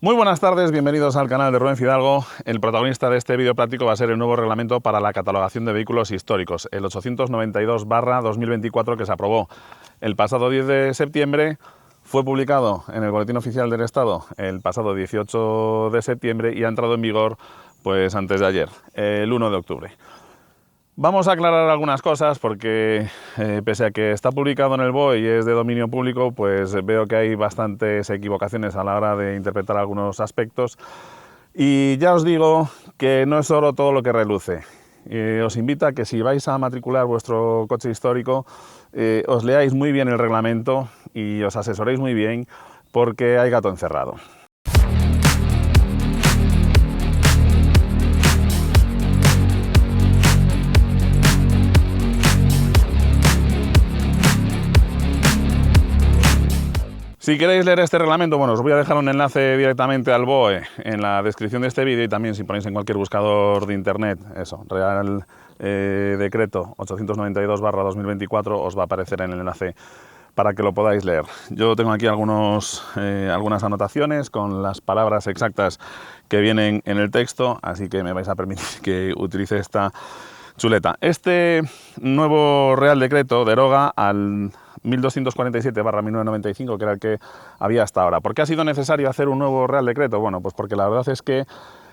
Muy buenas tardes, bienvenidos al canal de Rubén Fidalgo. El protagonista de este vídeo práctico va a ser el nuevo reglamento para la catalogación de vehículos históricos, el 892/2024, que se aprobó el pasado 10 de septiembre, fue publicado en el Boletín Oficial del Estado el pasado 18 de septiembre y ha entrado en vigor pues antes de ayer, el 1 de octubre. Vamos a aclarar algunas cosas porque pese a que está publicado en el BOE y es de dominio público, pues veo que hay bastantes equivocaciones a la hora de interpretar algunos aspectos. Y ya os digo que no es oro todo lo que reluce. Os invito a que si vais a matricular vuestro coche histórico, os leáis muy bien el reglamento y os asesoréis muy bien porque hay gato encerrado. Si queréis leer este reglamento, bueno, os voy a dejar un enlace directamente al BOE en la descripción de este vídeo y también si ponéis en cualquier buscador de internet, eso, Real Decreto 892/2024, os va a aparecer en el enlace para que lo podáis leer. Yo tengo aquí algunas anotaciones con las palabras exactas que vienen en el texto, así que me vais a permitir que utilice esta chuleta. Este nuevo Real Decreto deroga al 1247/1995, que era el que había hasta ahora. ¿Por qué ha sido necesario hacer un nuevo Real Decreto? Bueno, pues porque la verdad es que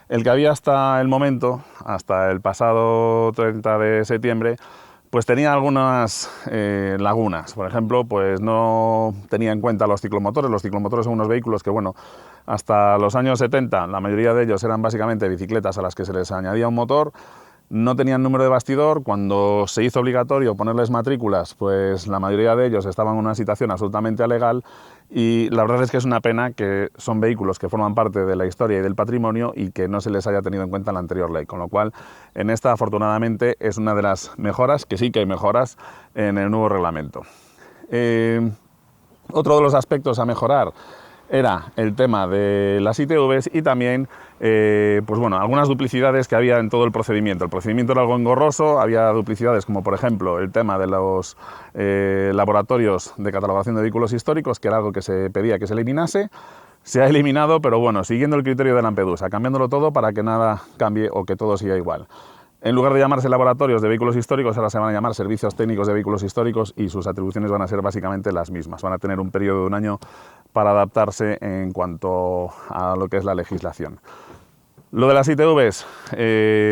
el que había hasta el momento, hasta el pasado 30 de septiembre, pues tenía algunas lagunas. Por ejemplo, pues no tenía en cuenta los ciclomotores. Los ciclomotores son unos vehículos que, bueno, hasta los años 70, la mayoría de ellos eran básicamente bicicletas a las que se les añadía un motor. No tenían número de bastidor. Cuando se hizo obligatorio ponerles matrículas, pues la mayoría de ellos estaban en una situación absolutamente alegal y la verdad es que es una pena que son vehículos que forman parte de la historia y del patrimonio y que no se les haya tenido en cuenta en la anterior ley, con lo cual en esta afortunadamente es una de las mejoras, que sí que hay mejoras en el nuevo reglamento. Otro de los aspectos a mejorar era el tema de las ITVs y también pues bueno, algunas duplicidades que había en todo el procedimiento. El procedimiento era algo engorroso, había duplicidades como por ejemplo el tema de los laboratorios de catalogación de vehículos históricos, que era algo que se pedía que se eliminase. Se ha eliminado, pero bueno, siguiendo el criterio de Lampedusa, cambiándolo todo para que nada cambie o que todo siga igual. En lugar de llamarse laboratorios de vehículos históricos, ahora se van a llamar servicios técnicos de vehículos históricos y sus atribuciones van a ser básicamente las mismas. Van a tener un periodo de un año para adaptarse en cuanto a lo que es la legislación. Lo de las ITVs,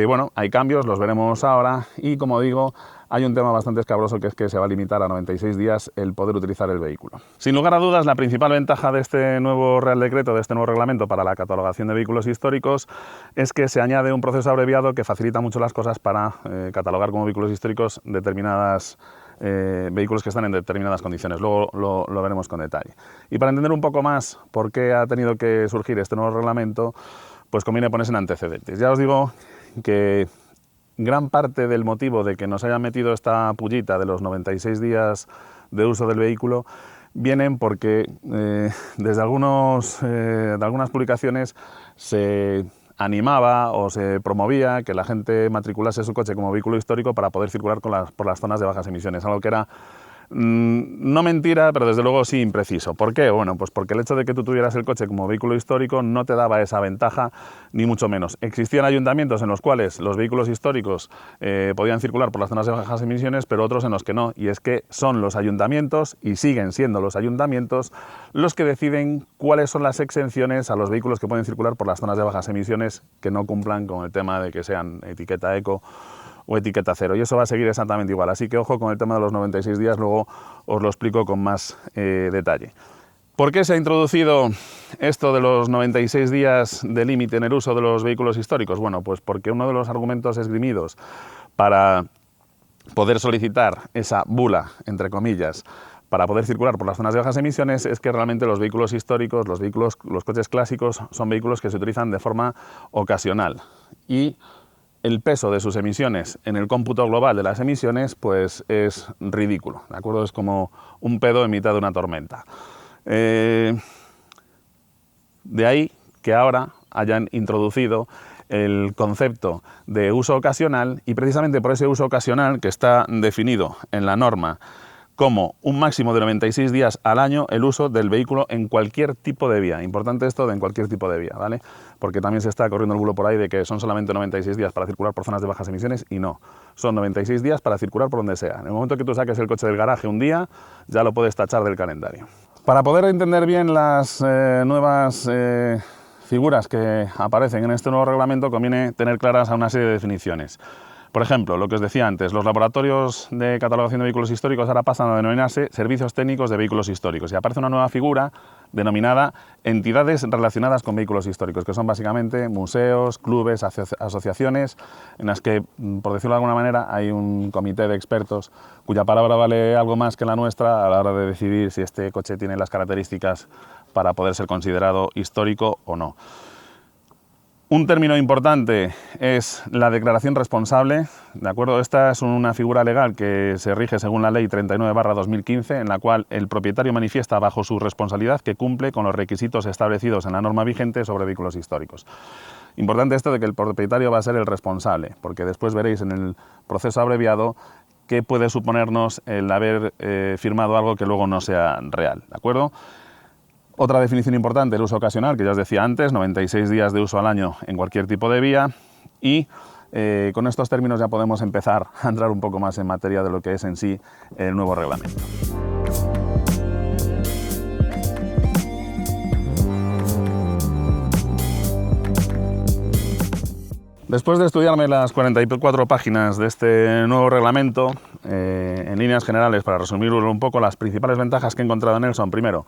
bueno, hay cambios, los veremos ahora y como digo, hay un tema bastante escabroso que es que se va a limitar a 96 días el poder utilizar el vehículo. Sin lugar a dudas, la principal ventaja de este nuevo Real Decreto, de este nuevo reglamento para la catalogación de vehículos históricos, es que se añade un proceso abreviado que facilita mucho las cosas para catalogar como vehículos históricos determinadas vehículos que están en determinadas condiciones. Luego lo veremos con detalle. Y para entender un poco más por qué ha tenido que surgir este nuevo reglamento, pues conviene ponerse en antecedentes. Ya os digo que gran parte del motivo de que nos hayan metido esta pullita de los 96 días de uso del vehículo vienen porque desde algunas publicaciones se animaba o se promovía que la gente matriculase su coche como vehículo histórico para poder circular por las zonas de bajas emisiones, algo que era no mentira, pero desde luego sí impreciso. ¿Por qué? Bueno, pues porque el hecho de que tú tuvieras el coche como vehículo histórico no te daba esa ventaja, ni mucho menos. Existían ayuntamientos en los cuales los vehículos históricos podían circular por las zonas de bajas emisiones, pero otros en los que no. Y es que son los ayuntamientos, y siguen siendo los ayuntamientos, los que deciden cuáles son las exenciones a los vehículos que pueden circular por las zonas de bajas emisiones que no cumplan con el tema de que sean etiqueta eco o etiqueta cero, y eso va a seguir exactamente igual, así que ojo con el tema de los 96 días, luego os lo explico con más detalle. ¿Por qué se ha introducido esto de los 96 días de límite en el uso de los vehículos históricos? Bueno, pues porque uno de los argumentos esgrimidos para poder solicitar esa bula, entre comillas, para poder circular por las zonas de bajas emisiones es que realmente los vehículos históricos, los coches clásicos, son vehículos que se utilizan de forma ocasional y el peso de sus emisiones en el cómputo global de las emisiones pues es ridículo, ¿de acuerdo? Es como un pedo en mitad de una tormenta. De ahí que ahora hayan introducido el concepto de uso ocasional y precisamente por ese uso ocasional que está definido en la norma como un máximo de 96 días al año el uso del vehículo en cualquier tipo de vía. Importante esto de en cualquier tipo de vía, ¿vale? Porque también se está corriendo el bulo por ahí de que son solamente 96 días para circular por zonas de bajas emisiones, y no. Son 96 días para circular por donde sea. En el momento que tú saques el coche del garaje un día, ya lo puedes tachar del calendario. Para poder entender bien las nuevas figuras que aparecen en este nuevo reglamento, conviene tener claras una serie de definiciones. Por ejemplo, lo que os decía antes, los laboratorios de catalogación de vehículos históricos ahora pasan a denominarse servicios técnicos de vehículos históricos, y aparece una nueva figura denominada entidades relacionadas con vehículos históricos, que son básicamente museos, clubes, asociaciones, en las que, por decirlo de alguna manera, hay un comité de expertos cuya palabra vale algo más que la nuestra a la hora de decidir si este coche tiene las características para poder ser considerado histórico o no. Un término importante es la declaración responsable, ¿de acuerdo? Esta es una figura legal que se rige según la Ley 39/2015, en la cual el propietario manifiesta bajo su responsabilidad que cumple con los requisitos establecidos en la norma vigente sobre vehículos históricos. Importante esto de que el propietario va a ser el responsable, porque después veréis en el proceso abreviado qué puede suponernos el haber firmado algo que luego no sea real, ¿de acuerdo? Otra definición importante, el uso ocasional, que ya os decía antes, 96 días de uso al año en cualquier tipo de vía, y con estos términos ya podemos empezar a entrar un poco más en materia de lo que es en sí el nuevo reglamento. Después de estudiarme las 44 páginas de este nuevo reglamento, en líneas generales, para resumirlo un poco, las principales ventajas que he encontrado en él son, primero,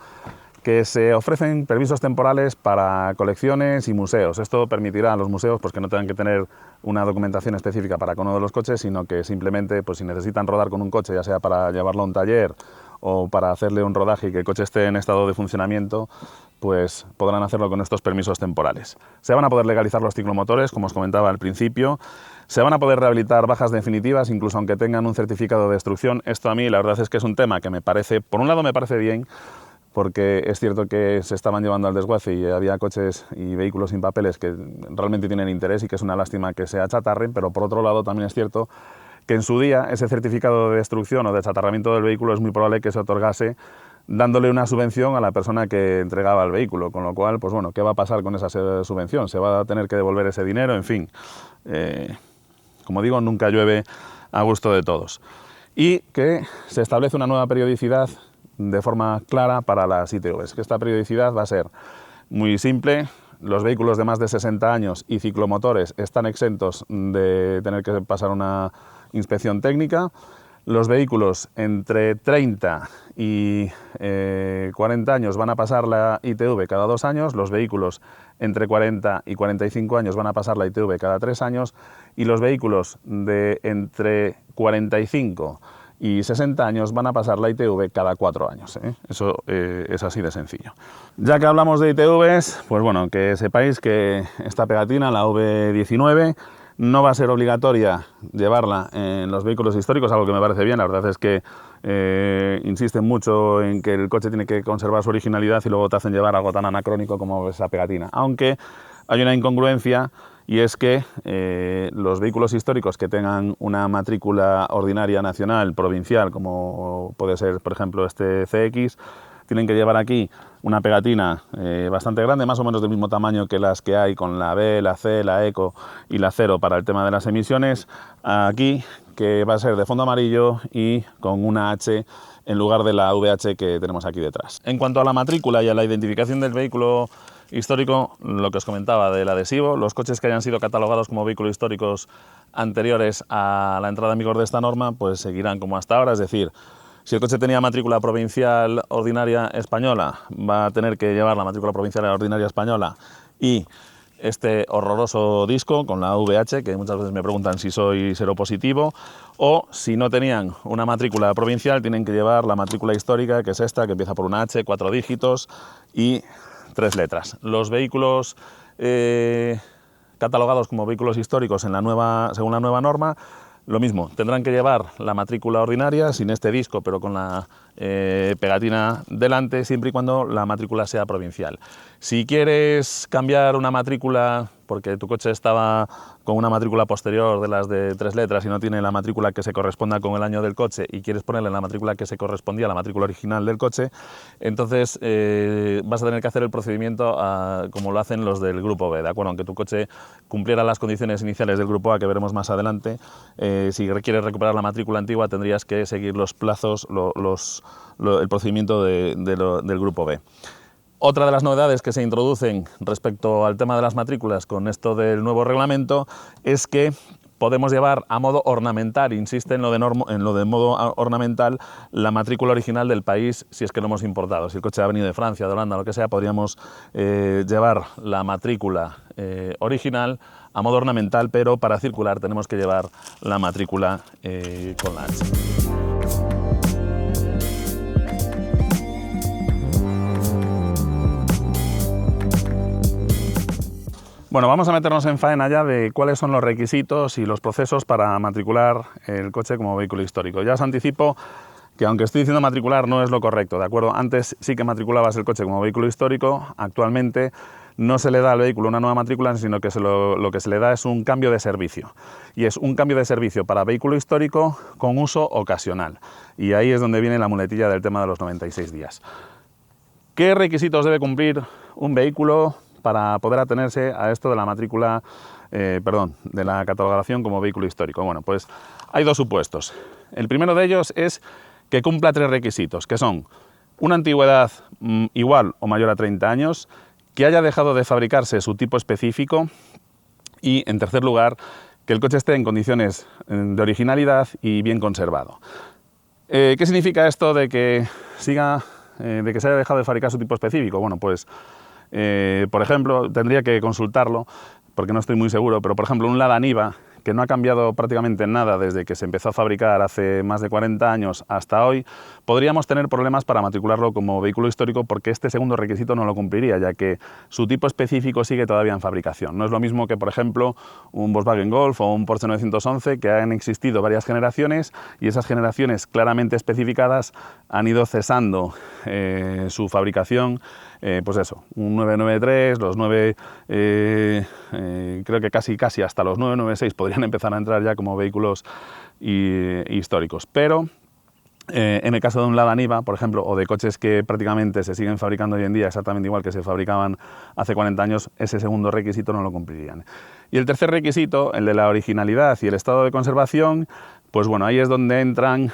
que se ofrecen permisos temporales para colecciones y museos. Esto permitirá a los museos pues, que no tengan que tener una documentación específica para cada uno de los coches, sino que simplemente, pues, si necesitan rodar con un coche, ya sea para llevarlo a un taller o para hacerle un rodaje y que el coche esté en estado de funcionamiento, pues podrán hacerlo con estos permisos temporales. Se van a poder legalizar los ciclomotores, como os comentaba al principio. Se van a poder rehabilitar bajas definitivas, incluso aunque tengan un certificado de destrucción. Esto a mí la verdad es que es un tema que me parece, por un lado me parece bien, porque es cierto que se estaban llevando al desguace y había coches y vehículos sin papeles que realmente tienen interés y que es una lástima que se achatarren, pero por otro lado también es cierto que en su día ese certificado de destrucción o de achatarramiento del vehículo es muy probable que se otorgase dándole una subvención a la persona que entregaba el vehículo, con lo cual, pues bueno, ¿qué va a pasar con esa subvención? ¿Se va a tener que devolver ese dinero? En fin, como digo, nunca llueve a gusto de todos. Y que se establece una nueva periodicidad de forma clara para las ITVs, que esta periodicidad va a ser muy simple. Los vehículos de más de 60 años y ciclomotores están exentos de tener que pasar una inspección técnica. Los vehículos entre 30 y 40 años van a pasar la ITV cada 2 años, los vehículos entre 40 y 45 años van a pasar la ITV cada 3 años, y los vehículos de entre 45 y 60 años van a pasar la ITV cada 4 años. Eso es así de sencillo. Ya que hablamos de ITVs, pues bueno, que sepáis que esta pegatina, la V19, no va a ser obligatoria llevarla en los vehículos históricos, algo que me parece bien. La verdad es que insisten mucho en que el coche tiene que conservar su originalidad y luego te hacen llevar algo tan anacrónico como esa pegatina. Aunque hay una incongruencia, y es que los vehículos históricos que tengan una matrícula ordinaria nacional, provincial, como puede ser, por ejemplo, este CX, tienen que llevar aquí una pegatina bastante grande, más o menos del mismo tamaño que las que hay con la B, la C, la ECO y la 0 para el tema de las emisiones, aquí, que va a ser de fondo amarillo y con una H en lugar de la VH que tenemos aquí detrás. En cuanto a la matrícula y a la identificación del vehículo histórico, lo que os comentaba del adhesivo, los coches que hayan sido catalogados como vehículos históricos anteriores a la entrada en vigor de esta norma, pues seguirán como hasta ahora, es decir, si el coche tenía matrícula provincial ordinaria española, va a tener que llevar la matrícula provincial ordinaria española y este horroroso disco con la VH, que muchas veces me preguntan si soy seropositivo, o si no tenían una matrícula provincial, tienen que llevar la matrícula histórica, que es esta, que empieza por una H, 4 dígitos y 3 letras. Los vehículos catalogados como vehículos históricos según la nueva norma, lo mismo, tendrán que llevar la matrícula ordinaria, sin este disco, pero con la pegatina delante, siempre y cuando la matrícula sea provincial. Si quieres cambiar una matrícula porque tu coche estaba con una matrícula posterior de las de 3 letras y no tiene la matrícula que se corresponda con el año del coche y quieres ponerle la matrícula que se correspondía a la matrícula original del coche, entonces vas a tener que hacer el procedimiento como lo hacen los del grupo B, ¿de acuerdo? Aunque tu coche cumpliera las condiciones iniciales del grupo A, que veremos más adelante, si quieres recuperar la matrícula antigua tendrías que seguir los plazos, el procedimiento del grupo B. Otra de las novedades que se introducen respecto al tema de las matrículas con esto del nuevo reglamento es que podemos llevar a modo ornamental, insiste en lo de modo ornamental, la matrícula original del país si es que lo hemos importado. Si el coche ha venido de Francia, de Holanda, lo que sea, podríamos llevar la matrícula original a modo ornamental, pero para circular tenemos que llevar la matrícula con la H. Bueno, vamos a meternos en faena ya de cuáles son los requisitos y los procesos para matricular el coche como vehículo histórico. Ya os anticipo que aunque estoy diciendo matricular no es lo correcto, ¿de acuerdo? Antes sí que matriculabas el coche como vehículo histórico, actualmente no se le da al vehículo una nueva matrícula, sino que lo que se le da es un cambio de servicio. Y es un cambio de servicio para vehículo histórico con uso ocasional. Y ahí es donde viene la muletilla del tema de los 96 días. ¿Qué requisitos debe cumplir un vehículo para poder atenerse a esto de la matrícula, de la catalogación como vehículo histórico? Bueno, pues hay dos supuestos. El primero de ellos es que cumpla 3 requisitos, que son una antigüedad igual o mayor a 30 años, que haya dejado de fabricarse su tipo específico y, en tercer lugar, que el coche esté en condiciones de originalidad y bien conservado. ¿Qué significa esto de que se haya dejado de fabricar su tipo específico? Bueno, pues por ejemplo, tendría que consultarlo porque no estoy muy seguro, pero por ejemplo un Lada Niva, que no ha cambiado prácticamente nada desde que se empezó a fabricar hace más de 40 años hasta hoy, podríamos tener problemas para matricularlo como vehículo histórico porque este segundo requisito no lo cumpliría, ya que su tipo específico sigue todavía en fabricación. No es lo mismo que, por ejemplo, un Volkswagen Golf o un Porsche 911, que han existido varias generaciones y esas generaciones claramente especificadas han ido cesando su fabricación. Pues eso, un 993, los 9, creo que casi hasta los 996 podrían empezar a entrar ya como vehículos históricos, pero en el caso de un Lada Niva, por ejemplo, o de coches que prácticamente se siguen fabricando hoy en día exactamente igual que se fabricaban hace 40 años, ese segundo requisito no lo cumplirían. Y el tercer requisito, el de la originalidad y el estado de conservación, pues bueno, ahí es donde entran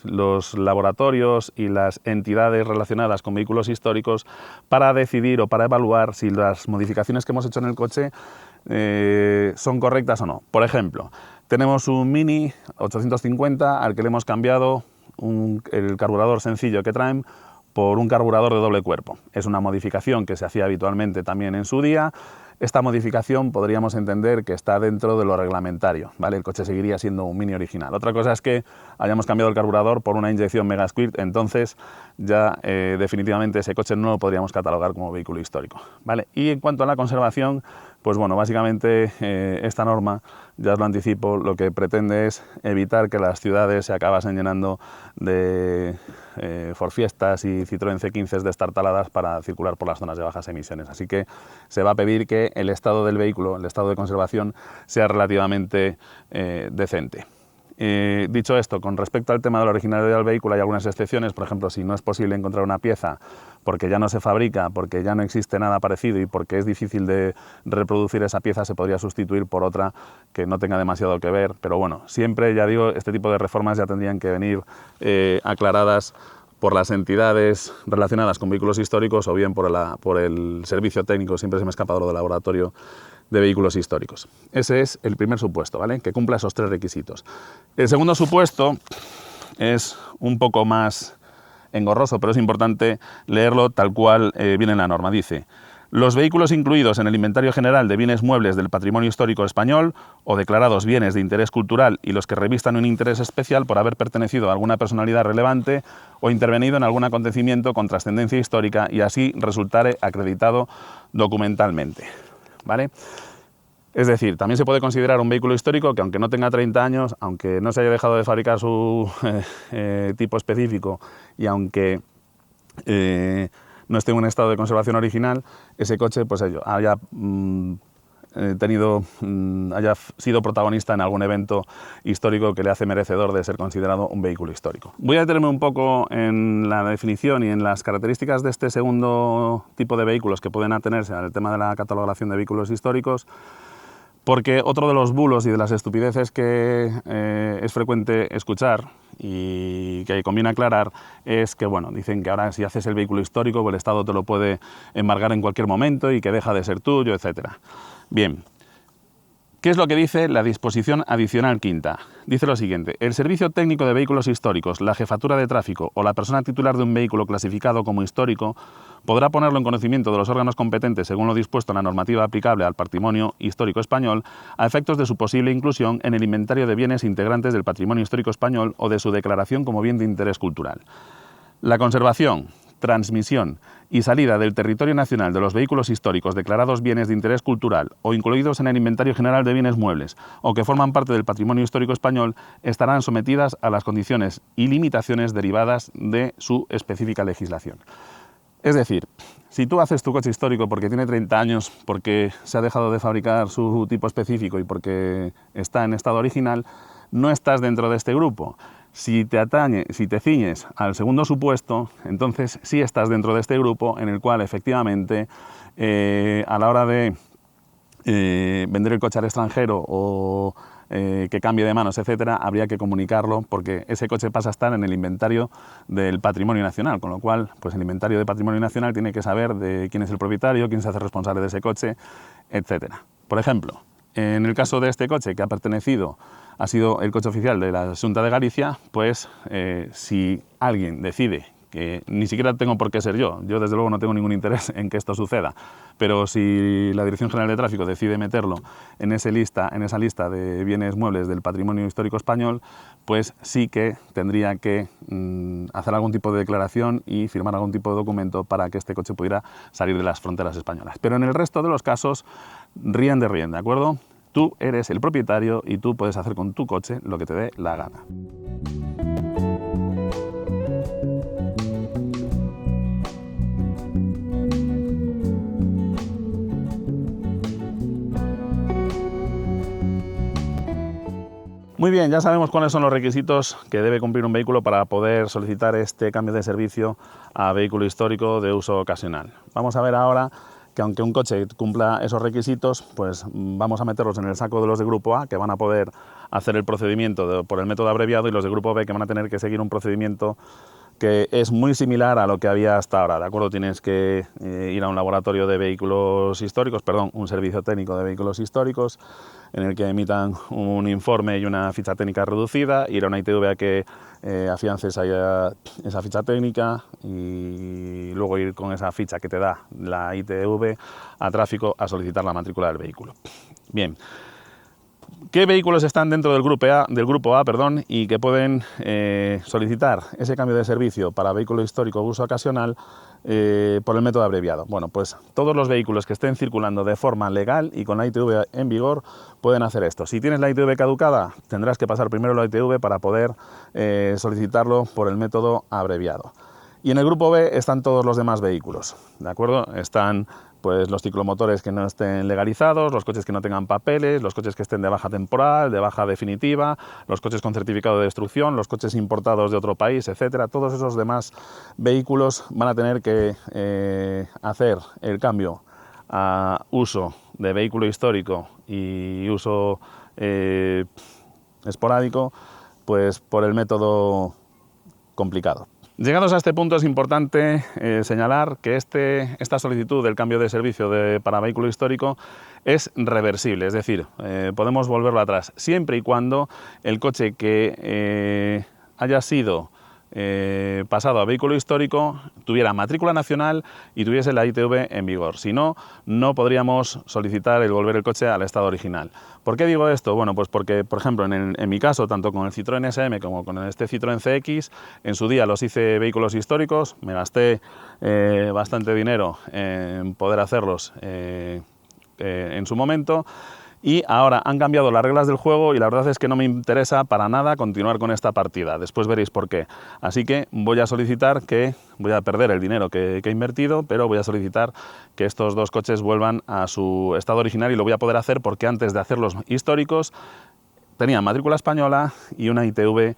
los laboratorios y las entidades relacionadas con vehículos históricos para decidir o para evaluar si las modificaciones que hemos hecho en el coche son correctas o no. Por ejemplo, tenemos un Mini 850 al que le hemos cambiado el carburador sencillo que traen por un carburador de doble cuerpo. Es una modificación que se hacía habitualmente también en su día. Esta modificación podríamos entender que está dentro de lo reglamentario, ¿vale? El coche seguiría siendo un Mini original. Otra cosa es que hayamos cambiado el carburador por una inyección Mega Squirt, entonces ya definitivamente ese coche no lo podríamos catalogar como vehículo histórico, ¿vale? Y en cuanto a la conservación, pues bueno, básicamente esta norma, ya os lo anticipo, lo que pretende es evitar que las ciudades se acabasen llenando de Ford Fiestas y Citroën C15 destartaladas para circular por las zonas de bajas emisiones. Así que se va a pedir que el estado del vehículo, el estado de conservación, sea relativamente decente. Dicho esto, con respecto al tema de la originalidad del vehículo hay algunas excepciones. Por ejemplo, si no es posible encontrar una pieza porque ya no se fabrica, porque ya no existe nada parecido y porque es difícil de reproducir esa pieza, se podría sustituir por otra que no tenga demasiado que ver. Pero bueno, siempre, ya digo, este tipo de reformas ya tendrían que venir aclaradas por las entidades relacionadas con vehículos históricos o bien por el servicio técnico, siempre se me ha escapado lo del laboratorio de vehículos históricos. Ese es el primer supuesto, ¿vale? Que cumpla esos 3 requisitos. El segundo supuesto es un poco más engorroso, pero es importante leerlo tal cual viene en la norma. Dice: los vehículos incluidos en el inventario general de bienes muebles del patrimonio histórico español o declarados bienes de interés cultural y los que revistan un interés especial por haber pertenecido a alguna personalidad relevante o intervenido en algún acontecimiento con trascendencia histórica y así resultare acreditado documentalmente, ¿vale? Es decir, también se puede considerar un vehículo histórico que, aunque no tenga 30 años, aunque no se haya dejado de fabricar su tipo específico y aunque no esté en un estado de conservación original, ese coche pues haya haya sido protagonista en algún evento histórico que le hace merecedor de ser considerado un vehículo histórico. Voy a detenerme un poco en la definición y en las características de este segundo tipo de vehículos que pueden atenerse al tema de la catalogación de vehículos históricos, porque otro de los bulos y de las estupideces que es frecuente escuchar y que conviene aclarar es que, bueno, dicen que ahora si haces el vehículo histórico, pues el Estado te lo puede embargar en cualquier momento y que deja de ser tuyo, etcétera. Bien, ¿qué es lo que dice la disposición adicional quinta? Dice lo siguiente: el Servicio Técnico de Vehículos Históricos, la Jefatura de Tráfico o la persona titular de un vehículo clasificado como histórico podrá ponerlo en conocimiento de los órganos competentes según lo dispuesto en la normativa aplicable al patrimonio histórico español a efectos de su posible inclusión en el inventario de bienes integrantes del patrimonio histórico español o de su declaración como bien de interés cultural. La conservación, transmisión y salida del territorio nacional de los vehículos históricos declarados bienes de interés cultural o incluidos en el inventario general de bienes muebles o que forman parte del patrimonio histórico español estarán sometidas a las condiciones y limitaciones derivadas de su específica legislación. Es decir, si tú haces tu coche histórico porque tiene 30 años, porque se ha dejado de fabricar su tipo específico y porque está en estado original, no estás dentro de este grupo. Si te ciñes al segundo supuesto, entonces sí estás dentro de este grupo en el cual efectivamente a la hora de vender el coche al extranjero o que cambie de manos, etcétera, habría que comunicarlo porque ese coche pasa a estar en el inventario del patrimonio nacional, con lo cual pues el inventario de patrimonio nacional tiene que saber de quién es el propietario, quién se hace responsable de ese coche, etcétera. Por ejemplo, en el caso de este coche que ha sido el coche oficial de la Xunta de Galicia, pues si alguien decide, que ni siquiera tengo por qué ser yo desde luego no tengo ningún interés en que esto suceda, pero si la Dirección General de Tráfico decide meterlo en esa lista de bienes muebles del patrimonio histórico español, pues sí que tendría que hacer algún tipo de declaración y firmar algún tipo de documento para que este coche pudiera salir de las fronteras españolas. Pero en el resto de los casos, ríen, ¿de acuerdo? Tú eres el propietario y tú puedes hacer con tu coche lo que te dé la gana. Muy bien, ya sabemos cuáles son los requisitos que debe cumplir un vehículo para poder solicitar este cambio de servicio a vehículo histórico de uso ocasional. Vamos a ver ahora que aunque un coche cumpla esos requisitos, pues vamos a meterlos en el saco de los de Grupo A, que van a poder hacer el procedimiento por el método abreviado, y los de Grupo B, que van a tener que seguir un procedimiento que es muy similar a lo que había hasta ahora, ¿de acuerdo? Tienes que ir a un laboratorio de vehículos históricos, un servicio técnico de vehículos históricos, en el que emitan un informe y una ficha técnica reducida, ir a una ITV a que afiance esa ficha técnica y luego ir con esa ficha que te da la ITV a tráfico a solicitar la matrícula del vehículo. Bien. ¿Qué vehículos están dentro del grupo A, y que pueden solicitar ese cambio de servicio para vehículo histórico de uso ocasional por el método abreviado? Bueno, pues todos los vehículos que estén circulando de forma legal y con la ITV en vigor pueden hacer esto. Si tienes la ITV caducada, tendrás que pasar primero la ITV para poder solicitarlo por el método abreviado. Y en el grupo B están todos los demás vehículos, ¿de acuerdo? Están pues los ciclomotores que no estén legalizados, los coches que no tengan papeles, los coches que estén de baja temporal, de baja definitiva, los coches con certificado de destrucción, los coches importados de otro país, etcétera. Todos esos demás vehículos van a tener que hacer el cambio a uso de vehículo histórico y uso esporádico, pues por el método complicado. Llegados a este punto es importante señalar que esta solicitud del cambio de servicio para vehículo histórico es reversible, es decir, podemos volverlo atrás siempre y cuando el coche que haya sido pasado a vehículo histórico tuviera matrícula nacional y tuviese la ITV en vigor. Si no, no podríamos solicitar el volver el coche al estado original. ¿Por qué digo esto? Bueno, pues porque, por ejemplo, en mi caso, tanto con el Citroën SM como con este Citroën CX, en su día los hice vehículos históricos, me gasté bastante dinero en poder hacerlos en su momento. y ahora han cambiado las reglas del juego y la verdad es que no me interesa para nada continuar con esta partida. Después veréis por qué. Así que voy a solicitar voy a perder el dinero que he invertido, pero voy a solicitar que estos dos coches vuelvan a su estado original y lo voy a poder hacer porque antes de hacerlos históricos tenían matrícula española y una ITV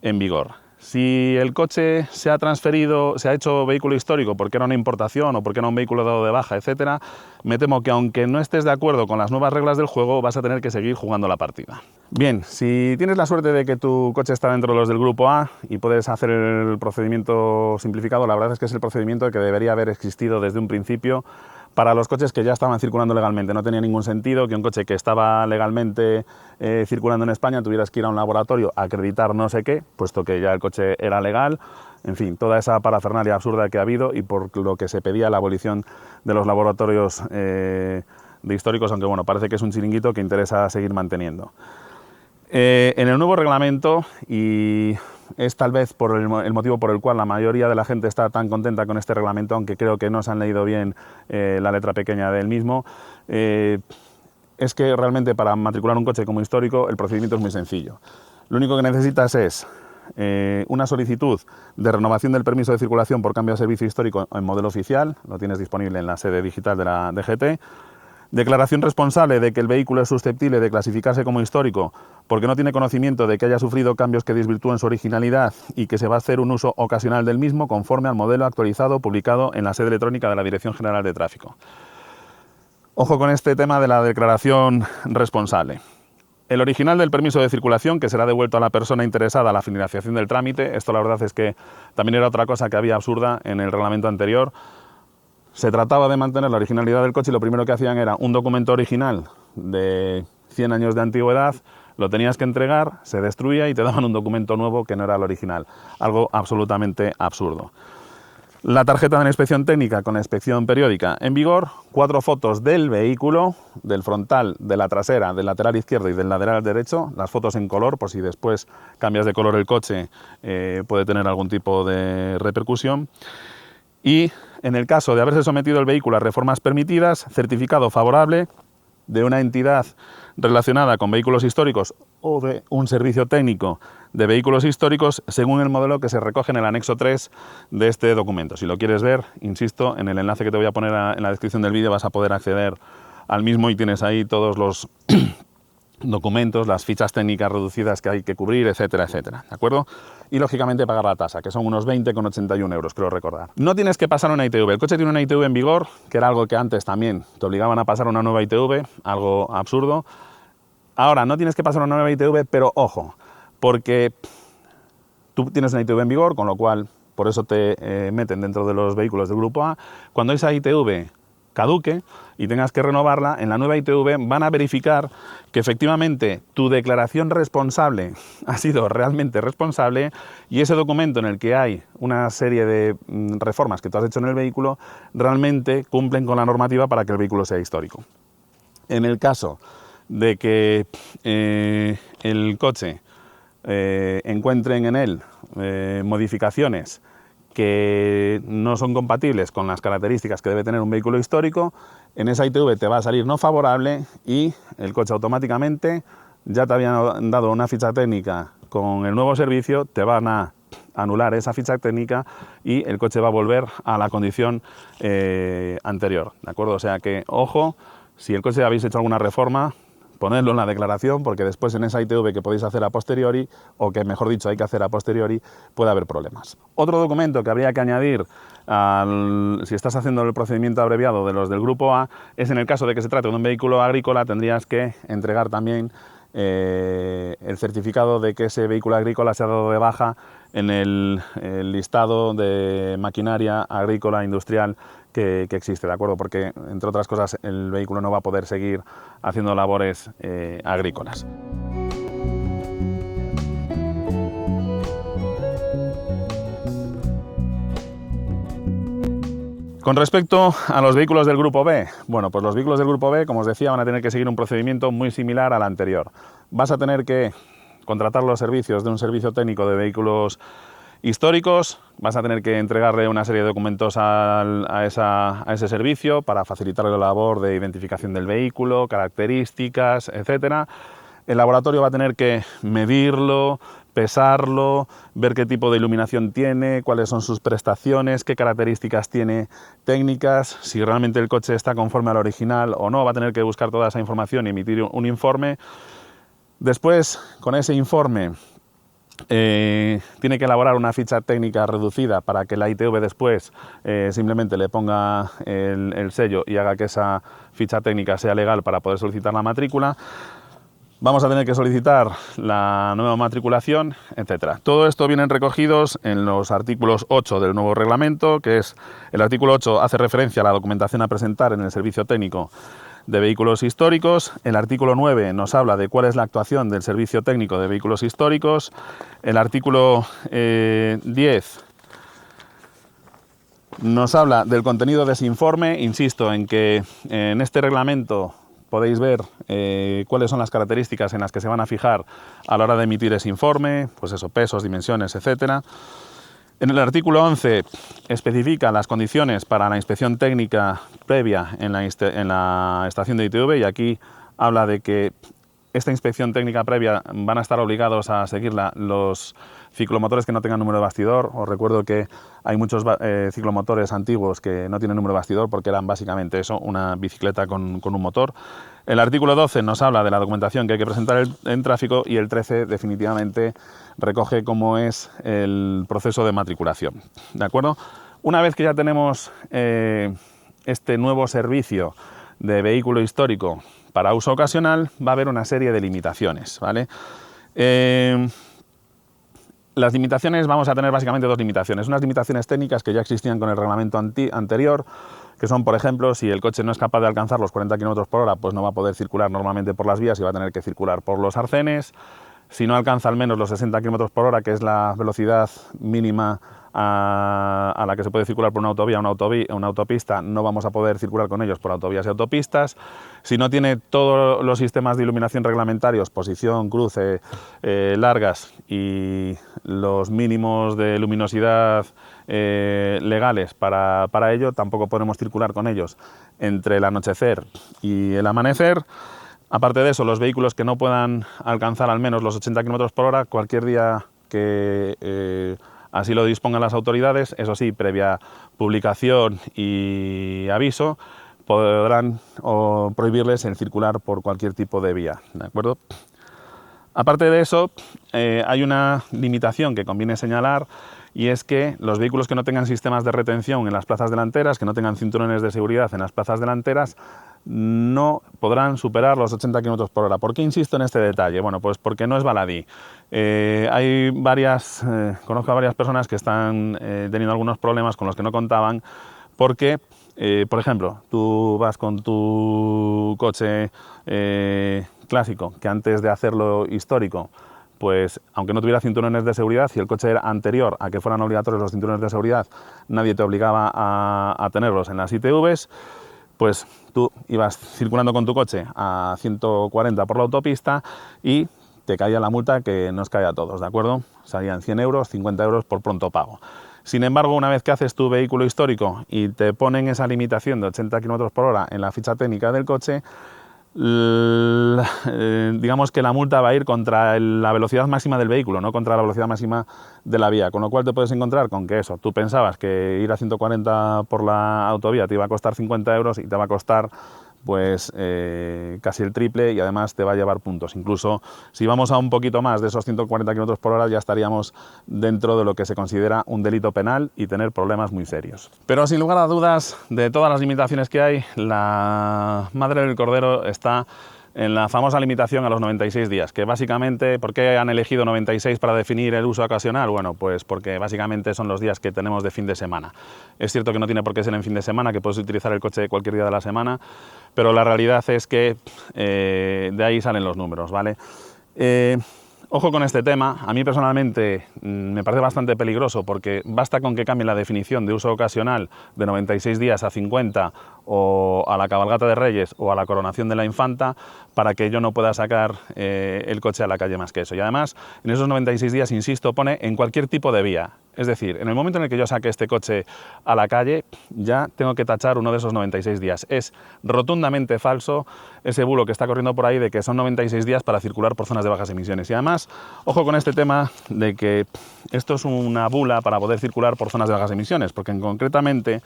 en vigor. Si el coche se ha transferido, se ha hecho vehículo histórico porque era una importación o porque era un vehículo dado de baja, etcétera, me temo que aunque no estés de acuerdo con las nuevas reglas del juego, vas a tener que seguir jugando la partida. Bien, si tienes la suerte de que tu coche está dentro de los del grupo A y puedes hacer el procedimiento simplificado, la verdad es que es el procedimiento que debería haber existido desde un principio para los coches que ya estaban circulando legalmente. No tenía ningún sentido que un coche que estaba legalmente circulando en España tuvieras que ir a un laboratorio a acreditar no sé qué, puesto que ya el coche era legal. En fin, toda esa parafernalia absurda que ha habido y por lo que se pedía la abolición de los laboratorios de históricos, aunque bueno, parece que es un chiringuito que interesa seguir manteniendo. En el nuevo reglamento, y es tal vez por el motivo por el cual la mayoría de la gente está tan contenta con este reglamento, aunque creo que no se han leído bien la letra pequeña del mismo, es que realmente para matricular un coche como histórico el procedimiento es muy sencillo. Lo único que necesitas es una solicitud de renovación del permiso de circulación por cambio de servicio histórico en modelo oficial, lo tienes disponible en la sede digital de la DGT, declaración responsable de que el vehículo es susceptible de clasificarse como histórico porque no tiene conocimiento de que haya sufrido cambios que desvirtúen su originalidad y que se va a hacer un uso ocasional del mismo conforme al modelo actualizado publicado en la sede electrónica de la Dirección General de Tráfico. Ojo con este tema de la declaración responsable. El original del permiso de circulación, que será devuelto a la persona interesada a la finalización del trámite, esto la verdad es que también era otra cosa que había absurda en el reglamento anterior. Se trataba de mantener la originalidad del coche y lo primero que hacían era un documento original de 100 años de antigüedad, lo tenías que entregar, se destruía y te daban un documento nuevo que no era el original. Algo absolutamente absurdo. La tarjeta de inspección técnica con inspección periódica en vigor, 4 fotos del vehículo, del frontal, de la trasera, del lateral izquierdo y del lateral derecho, las fotos en color, por si después cambias de color el coche puede tener algún tipo de repercusión. Y en el caso de haberse sometido el vehículo a reformas permitidas, certificado favorable de una entidad relacionada con vehículos históricos o de un servicio técnico de vehículos históricos según el modelo que se recoge en el anexo 3 de este documento. Si lo quieres ver, insisto, en el enlace que te voy a poner en la descripción del vídeo vas a poder acceder al mismo y tienes ahí todos los documentos, las fichas técnicas reducidas que hay que cubrir, etcétera, etcétera, ¿de acuerdo? Y lógicamente pagar la tasa, que son unos 20,81 euros, creo recordar. No tienes que pasar una ITV, el coche tiene una ITV en vigor, que era algo que antes también te obligaban a pasar una nueva ITV, algo absurdo. Ahora no tienes que pasar una nueva ITV, pero ojo, porque tú tienes una ITV en vigor, con lo cual por eso te meten dentro de los vehículos del grupo A. Cuando esa ITV caduque y tengas que renovarla, en la nueva ITV van a verificar que efectivamente tu declaración responsable ha sido realmente responsable y ese documento en el que hay una serie de reformas que tú has hecho en el vehículo realmente cumplen con la normativa para que el vehículo sea histórico. En el caso de que el coche encuentren en él modificaciones que no son compatibles con las características que debe tener un vehículo histórico, en esa ITV te va a salir no favorable y el coche automáticamente, ya te habían dado una ficha técnica con el nuevo servicio, te van a anular esa ficha técnica y el coche va a volver a la condición anterior, ¿de acuerdo? O sea que, ojo, si el coche habéis hecho alguna reforma, ponedlo en la declaración, porque después en esa ITV que podéis hacer a posteriori, o que mejor dicho hay que hacer a posteriori, puede haber problemas. Otro documento que habría que añadir si estás haciendo el procedimiento abreviado de los del grupo A, es en el caso de que se trate de un vehículo agrícola, tendrías que entregar también el certificado de que ese vehículo agrícola se ha dado de baja en el listado de maquinaria agrícola industrial que existe, ¿de acuerdo? Porque, entre otras cosas, el vehículo no va a poder seguir haciendo labores agrícolas. Con respecto a los vehículos del grupo B, bueno, pues los vehículos del grupo B, como os decía, van a tener que seguir un procedimiento muy similar al anterior. Vas a tener que contratar los servicios de un servicio técnico de vehículos históricos, vas a tener que entregarle una serie de documentos a ese servicio para facilitarle la labor de identificación del vehículo, características, etc. El laboratorio va a tener que medirlo, pesarlo, ver qué tipo de iluminación tiene, cuáles son sus prestaciones, qué características tiene técnicas, si realmente el coche está conforme al original o no. Va a tener que buscar toda esa información y emitir un informe. Después, con ese informe, tiene que elaborar una ficha técnica reducida para que la ITV después simplemente le ponga el sello y haga que esa ficha técnica sea legal para poder solicitar la matrícula. Vamos a tener que solicitar la nueva matriculación, etc. Todo esto vienen recogidos en los artículos 8 del nuevo reglamento, que es el artículo 8 hace referencia a la documentación a presentar en el servicio técnico de vehículos históricos. El artículo 9 nos habla de cuál es la actuación del servicio técnico de vehículos históricos. El artículo 10 nos habla del contenido de ese informe. Insisto en que en este reglamento podéis ver cuáles son las características en las que se van a fijar a la hora de emitir ese informe, pues eso, pesos, dimensiones, etcétera. En el artículo 11 especifica las condiciones para la inspección técnica previa en la estación de ITV, y aquí habla de que esta inspección técnica previa van a estar obligados a seguirla los ciclomotores que no tengan número de bastidor. Os recuerdo que hay muchos ciclomotores antiguos que no tienen número de bastidor porque eran básicamente eso, una bicicleta con un motor. El artículo 12 nos habla de la documentación que hay que presentar en tráfico, y el 13 definitivamente recoge cómo es el proceso de matriculación. ¿De acuerdo? Una vez que ya tenemos este nuevo servicio de vehículo histórico para uso ocasional, va a haber una serie de limitaciones, ¿vale? Las limitaciones, vamos a tener básicamente dos limitaciones. Unas limitaciones técnicas que ya existían con el reglamento anterior, que son, por ejemplo, si el coche no es capaz de alcanzar los 40 km por hora, pues no va a poder circular normalmente por las vías y va a tener que circular por los arcenes. Si no alcanza al menos los 60 km por hora, que es la velocidad mínima a la que se puede circular por una autovía o una autopista, no vamos a poder circular con ellos por autovías y autopistas. Si no tiene todos los sistemas de iluminación reglamentarios, posición, cruce, largas y los mínimos de luminosidad legales para ello, tampoco podremos circular con ellos entre el anochecer y el amanecer. Aparte de eso, los vehículos que no puedan alcanzar al menos los 80 km por hora, cualquier día que así lo dispongan las autoridades, eso sí, previa publicación y aviso, podrán prohibirles el circular por cualquier tipo de vía, ¿de acuerdo? Aparte de eso, hay una limitación que conviene señalar, y es que los vehículos que no tengan sistemas de retención en las plazas delanteras, que no tengan cinturones de seguridad en las plazas delanteras, no podrán superar los 80 km por hora. ¿Por qué insisto en este detalle? Bueno, pues porque no es baladí. Conozco a varias personas que están teniendo algunos problemas con los que no contaban, porque, por ejemplo, tú vas con tu coche clásico, que antes de hacerlo histórico, pues aunque no tuviera cinturones de seguridad, si el coche era anterior a que fueran obligatorios los cinturones de seguridad, nadie te obligaba a tenerlos en las ITVs, pues tú ibas circulando con tu coche a 140 por la autopista y te caía la multa que nos cae a todos, ¿de acuerdo? Salían 100 euros, 50 euros por pronto pago. Sin embargo, una vez que haces tu vehículo histórico y te ponen esa limitación de 80 km por hora en la ficha técnica del coche, digamos que la multa va a ir contra la velocidad máxima del vehículo, no contra la velocidad máxima de la vía, con lo cual te puedes encontrar con que eso, tú pensabas que ir a 140 por la autovía te iba a costar 50 euros y te va a costar pues casi el triple, y además te va a llevar puntos. Incluso si vamos a un poquito más de esos 140 km por hora, ya estaríamos dentro de lo que se considera un delito penal y tener problemas muy serios. Pero sin lugar a dudas, de todas las limitaciones que hay, la madre del cordero está en la famosa limitación a los 96 días, que básicamente, ¿por qué han elegido 96 para definir el uso ocasional? Bueno, pues porque básicamente son los días que tenemos de fin de semana. Es cierto que no tiene por qué ser en fin de semana, que puedes utilizar el coche cualquier día de la semana, pero la realidad es que de ahí salen los números, ¿vale? Ojo con este tema. A mí personalmente me parece bastante peligroso, porque basta con que cambie la definición de uso ocasional de 96 días a 50 o a la cabalgata de Reyes o a la coronación de la infanta para que yo no pueda sacar el coche a la calle más que eso. Y además, en esos 96 días, insisto, pone en cualquier tipo de vía. Es decir, en el momento en el que yo saque este coche a la calle, ya tengo que tachar uno de esos 96 días. Es rotundamente falso ese bulo que está corriendo por ahí de que son 96 días para circular por zonas de bajas emisiones. Y además, ojo con este tema de que esto es una bula para poder circular por zonas de bajas emisiones, porque concretamente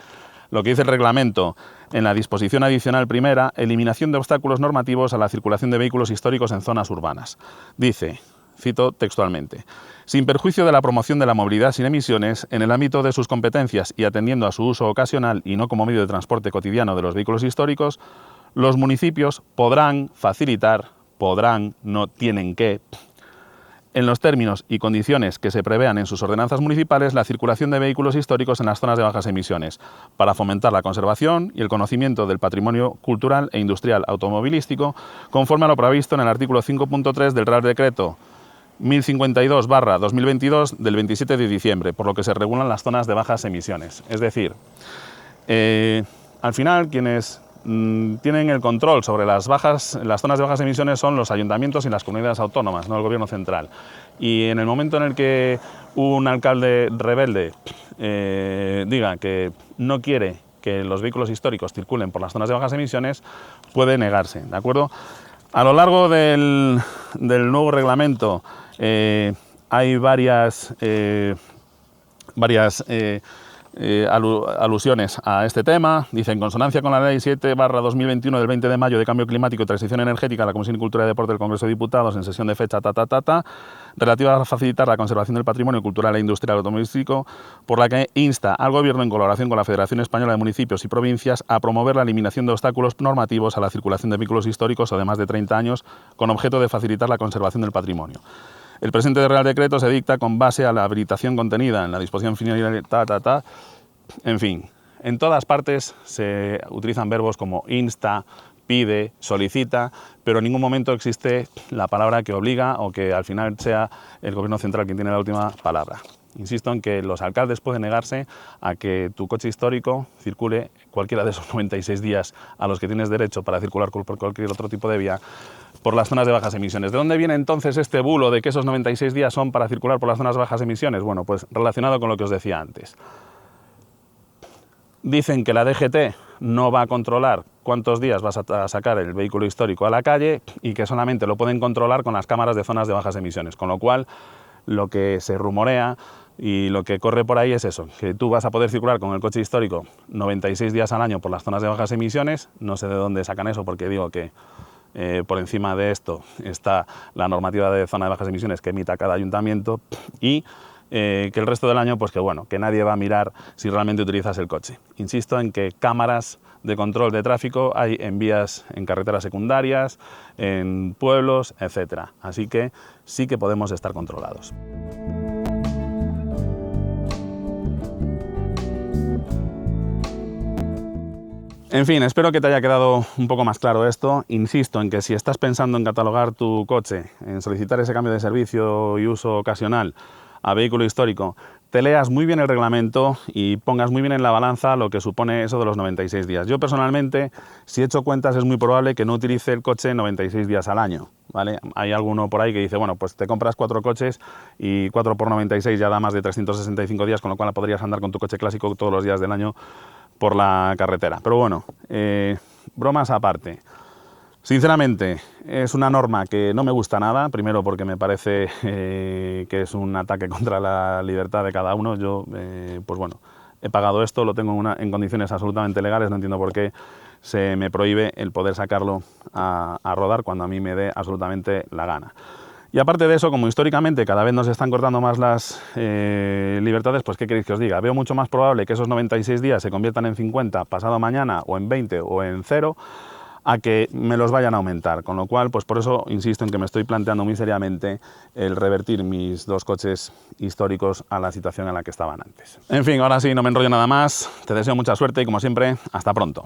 lo que dice el reglamento en la disposición adicional primera, eliminación de obstáculos normativos a la circulación de vehículos históricos en zonas urbanas. Dice, cito textualmente, sin perjuicio de la promoción de la movilidad sin emisiones, en el ámbito de sus competencias y atendiendo a su uso ocasional y no como medio de transporte cotidiano de los vehículos históricos, los municipios podrán facilitar, no tienen que, en los términos y condiciones que se prevean en sus ordenanzas municipales, la circulación de vehículos históricos en las zonas de bajas emisiones, para fomentar la conservación y el conocimiento del patrimonio cultural e industrial automovilístico, conforme a lo previsto en el artículo 5.3 del Real Decreto 1052/2022 del 27 de diciembre, por lo que se regulan las zonas de bajas emisiones. Es decir, al final quienes tienen el control sobre las zonas de bajas emisiones son los ayuntamientos y las comunidades autónomas, no el gobierno central. Y en el momento en el que un alcalde rebelde diga que no quiere que los vehículos históricos circulen por las zonas de bajas emisiones, puede negarse, ¿de acuerdo? A lo largo del nuevo reglamento hay varias alusiones a este tema. Dice, en consonancia con la Ley 7/2021 del 20 de mayo de Cambio Climático y Transición Energética, la Comisión de Cultura y Deporte del Congreso de Diputados, en sesión de fecha relativa a facilitar la conservación del patrimonio cultural e industrial automovilístico, por la que insta al Gobierno, en colaboración con la Federación Española de Municipios y Provincias, a promover la eliminación de obstáculos normativos a la circulación de vehículos históricos o de más de 30 años, con objeto de facilitar la conservación del patrimonio. El presente Real Decreto se dicta con base a la habilitación contenida en la disposición final en fin, en todas partes se utilizan verbos como insta, pide, solicita, pero en ningún momento existe la palabra que obliga o que al final sea el Gobierno central quien tiene la última palabra. Insisto en que los alcaldes pueden negarse a que tu coche histórico circule cualquiera de esos 96 días a los que tienes derecho para circular por cualquier otro tipo de vía por las zonas de bajas emisiones. ¿De dónde viene entonces este bulo de que esos 96 días son para circular por las zonas de bajas emisiones? Bueno, pues relacionado con lo que os decía antes. Dicen que la DGT no va a controlar cuántos días vas a sacar el vehículo histórico a la calle y que solamente lo pueden controlar con las cámaras de zonas de bajas emisiones, con lo cual lo que se rumorea y lo que corre por ahí es eso, que tú vas a poder circular con el coche histórico 96 días al año por las zonas de bajas emisiones. No sé de dónde sacan eso, porque digo que por encima de esto está la normativa de zona de bajas emisiones que emita cada ayuntamiento y que el resto del año, pues que bueno, que nadie va a mirar si realmente utilizas el coche. Insisto en que cámaras de control de tráfico hay en vías, en carreteras secundarias, en pueblos, etcétera. Así que sí que podemos estar controlados. En fin, espero que te haya quedado un poco más claro esto. Insisto en que si estás pensando en catalogar tu coche, en solicitar ese cambio de servicio y uso ocasional a vehículo histórico, te leas muy bien el reglamento y pongas muy bien en la balanza lo que supone eso de los 96 días. Yo personalmente, si he hecho cuentas, es muy probable que no utilice el coche 96 días al año, ¿vale? Hay alguno por ahí que dice, bueno, pues te compras 4 coches y 4 por 96 ya da más de 365 días, con lo cual podrías andar con tu coche clásico todos los días del año por la carretera. Pero bueno, bromas aparte. Sinceramente, es una norma que no me gusta nada, primero porque me parece que es un ataque contra la libertad de cada uno. Yo, pues bueno, he pagado esto, lo tengo en condiciones absolutamente legales, no entiendo por qué se me prohíbe el poder sacarlo a rodar cuando a mí me dé absolutamente la gana. Y aparte de eso, como históricamente cada vez nos están cortando más las libertades, pues ¿qué queréis que os diga? Veo mucho más probable que esos 96 días se conviertan en 50 pasado mañana, o en 20 o en 0, a que me los vayan a aumentar, con lo cual, pues por eso insisto en que me estoy planteando muy seriamente el revertir mis 2 coches históricos a la situación en la que estaban antes. En fin, ahora sí, no me enrollo nada más, te deseo mucha suerte y como siempre, hasta pronto.